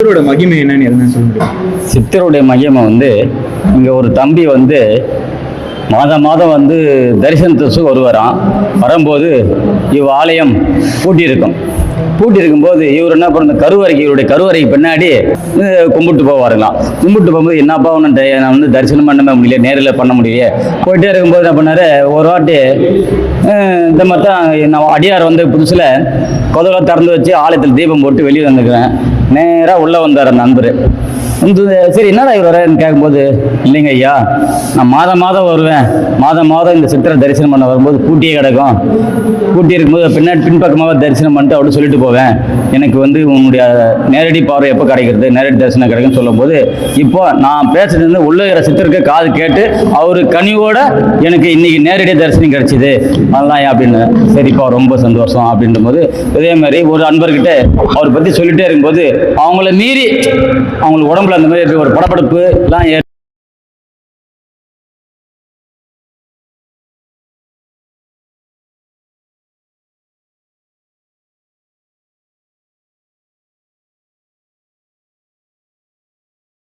சித்தரோட மகிமை என்னன்னு எதுனா சொல்ல முடியும்? சித்தருடைய மகிமை வந்து இங்கே ஒரு தம்பி வந்து மாதம் மாதம் வந்து தரிசனத்துக்கு வருவாராம். வரும்போது ஆலயம் பூட்டியிருக்கும். பூட்டி இருக்கும்போது இவர் என்ன பண்ண கருவறைக்கு, இவருடைய கருவறைக்கு பின்னாடி கும்பிட்டு போவாருங்களாம். கும்பிட்டு போகும்போது என்னப்பா ஒன்று நான் வந்து தரிசனம் பண்ணவே முடியல, நேரில் பண்ண முடியல. போயிட்டே இருக்கும்போது என்ன பண்ணாரு, ஒரு வாட்டி இந்த மாதிரி தான் நான் அடியார் வந்து புதுசில் கதவை திறந்து வச்சு ஆலயத்தில் தீபம் போட்டு வெளியே வந்துக்கிறேன். நேராக உள்ளே வந்தார் அந்த நண்பர். வந்து சரி என்னடா இவர் வரேன்னு கேட்கும்போது, இல்லைங்க ஐயா, நான் மாதம் மாதம் வருவேன், மாதம் மாதம் இந்த சித்திரை தரிசனம் பண்ண வரும்போது பூட்டியே கிடக்கும். பூட்டி இருக்கும்போது பின்பக்கமாக தரிசனம் பண்ணிட்டு அப்படி சொல்லிட்டு போவேன். எனக்கு வந்து உன்னுடைய நேரடி பார்வை எப்போ கிடைக்கிறது, நேரடி தரிசனம் கிடைக்குன்னு சொல்லும்போது, இப்போ நான் பேசுறது வந்து உள்ள இருக்கிற சித்தருக்கு காது கேட்டு அவரு கனிவோட எனக்கு இன்னைக்கு நேரடி தரிசனம் கிடைச்சிது, அதெல்லாம் அப்படின்னு. சரிப்பா ரொம்ப சந்தோஷம் அப்படின்ற போது, இதே மாதிரி ஒரு அன்பர்கிட்ட அவரை பற்றி சொல்லிட்டே இருக்கும்போது அவங்கள மீறி அவங்களுக்கு உடம்புல அந்த மாதிரி ஒரு படப்படப்பு எல்லாம்